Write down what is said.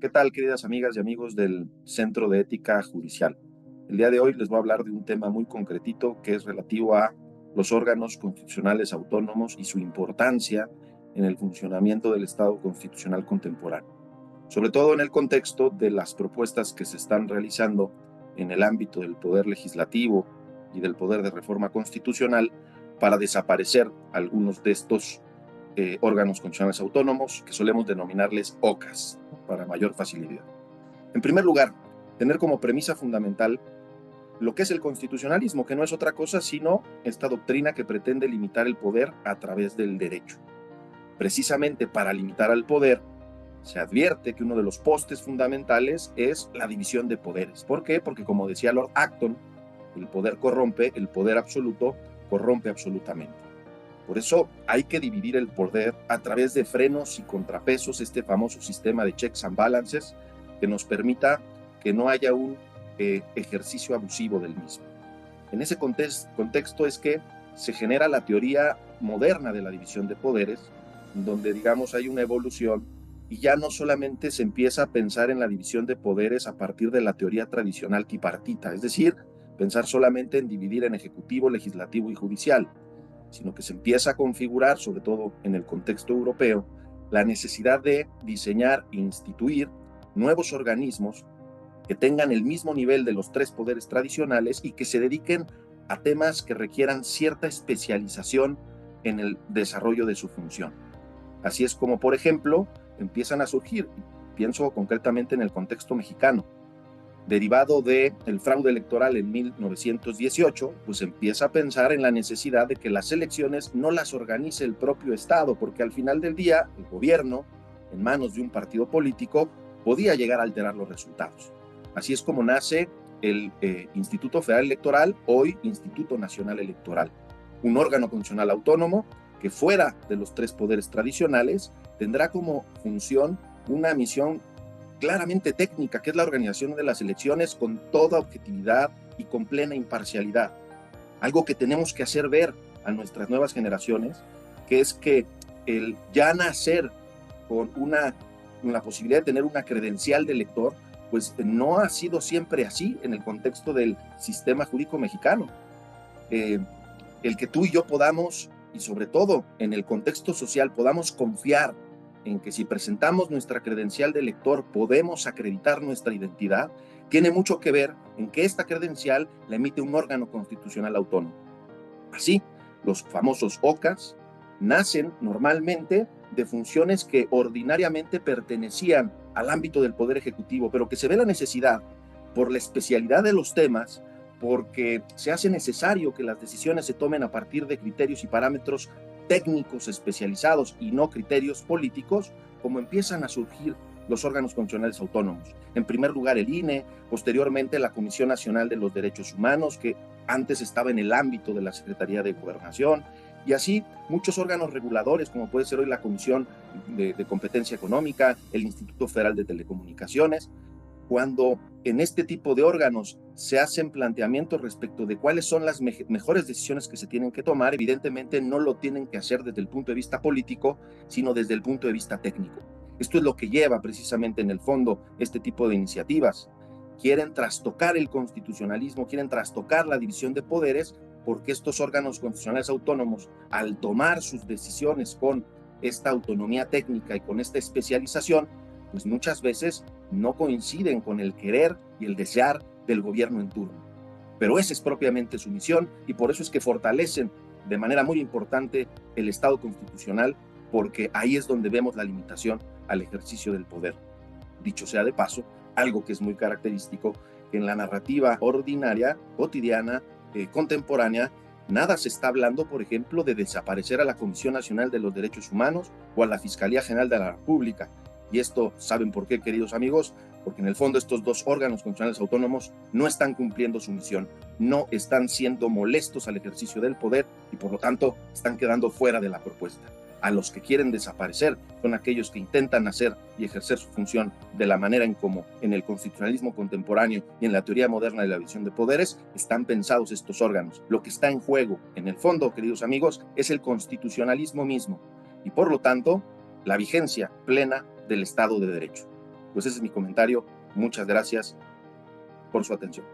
¿Qué tal, queridas amigas y amigos del Centro de Ética Judicial? El día de hoy les voy a hablar de un tema muy concretito que es relativo a los órganos constitucionales autónomos y su importancia en el funcionamiento del Estado constitucional contemporáneo, sobre todo en el contexto de las propuestas que se están realizando en el ámbito del poder legislativo y del poder de reforma constitucional para desaparecer algunos de estos órganos constitucionales autónomos que solemos denominarles OCAS, ¿no? Para mayor facilidad. En primer lugar, tener como premisa fundamental lo que es el constitucionalismo, que no es otra cosa sino esta doctrina que pretende limitar el poder a través del derecho. Precisamente para limitar al poder, se advierte que uno de los postes fundamentales es la división de poderes. ¿Por qué? Porque, como decía Lord Acton, el poder corrompe, el poder absoluto corrompe absolutamente. Por eso hay que dividir el poder a través de frenos y contrapesos, este famoso sistema de checks and balances que nos permita que no haya un ejercicio abusivo del mismo. En ese contexto es que se genera la teoría moderna de la división de poderes, donde, digamos, hay una evolución y ya no solamente se empieza a pensar en la división de poderes a partir de la teoría tradicional tripartita, es decir, pensar solamente en dividir en ejecutivo, legislativo y judicial, sino que se empieza a configurar, sobre todo en el contexto europeo, la necesidad de diseñar e instituir nuevos organismos que tengan el mismo nivel de los tres poderes tradicionales y que se dediquen a temas que requieran cierta especialización en el desarrollo de su función. Así es como, por ejemplo, empiezan a surgir, pienso concretamente en el contexto mexicano, derivado del fraude electoral en 1918, pues empieza a pensar en la necesidad de que las elecciones no las organice el propio Estado, porque al final del día el gobierno, en manos de un partido político, podía llegar a alterar los resultados. Así es como nace el Instituto Federal Electoral, hoy Instituto Nacional Electoral, un órgano constitucional autónomo que, fuera de los tres poderes tradicionales, tendrá como función una misión claramente técnica, que es la organización de las elecciones con toda objetividad y con plena imparcialidad. Algo que tenemos que hacer ver a nuestras nuevas generaciones, que es que el ya nacer con la posibilidad de tener una credencial de elector, pues no ha sido siempre así en el contexto del sistema jurídico mexicano. El que tú y yo podamos, y sobre todo en el contexto social, podamos confiar en que si presentamos nuestra credencial de elector podemos acreditar nuestra identidad, tiene mucho que ver en que esta credencial la emite un órgano constitucional autónomo. Así, los famosos OCAS nacen normalmente de funciones que ordinariamente pertenecían al ámbito del Poder Ejecutivo, pero que se ve la necesidad, por la especialidad de los temas, porque se hace necesario que las decisiones se tomen a partir de criterios y parámetros técnicos especializados y no criterios políticos, como empiezan a surgir los órganos constitucionales autónomos. En primer lugar, el INE, posteriormente la Comisión Nacional de los Derechos Humanos, que antes estaba en el ámbito de la Secretaría de Gobernación, y así muchos órganos reguladores, como puede ser hoy la Comisión de Competencia Económica, el Instituto Federal de Telecomunicaciones. Cuando en este tipo de órganos se hacen planteamientos respecto de cuáles son las mejores decisiones que se tienen que tomar, evidentemente no lo tienen que hacer desde el punto de vista político, sino desde el punto de vista técnico. Esto es lo que lleva precisamente en el fondo este tipo de iniciativas. Quieren trastocar el constitucionalismo, quieren trastocar la división de poderes, porque estos órganos constitucionales autónomos, al tomar sus decisiones con esta autonomía técnica y con esta especialización, pues muchas veces no coinciden con el querer y el desear del gobierno en turno. Pero esa es propiamente su misión, y por eso es que fortalecen de manera muy importante el Estado constitucional, porque ahí es donde vemos la limitación al ejercicio del poder. Dicho sea de paso, algo que es muy característico, que en la narrativa ordinaria, cotidiana, contemporánea, nada se está hablando, por ejemplo, de desaparecer a la Comisión Nacional de los Derechos Humanos o a la Fiscalía General de la República. Y esto, ¿saben por qué, queridos amigos? Porque en el fondo estos dos órganos constitucionales autónomos no están cumpliendo su misión, no están siendo molestos al ejercicio del poder y por lo tanto están quedando fuera de la propuesta. A los que quieren desaparecer son aquellos que intentan hacer y ejercer su función de la manera en como en el constitucionalismo contemporáneo y en la teoría moderna de la división de poderes están pensados estos órganos. Lo que está en juego, en el fondo, queridos amigos, es el constitucionalismo mismo y por lo tanto la vigencia plena del Estado de Derecho. Pues ese es mi comentario. Muchas gracias por su atención.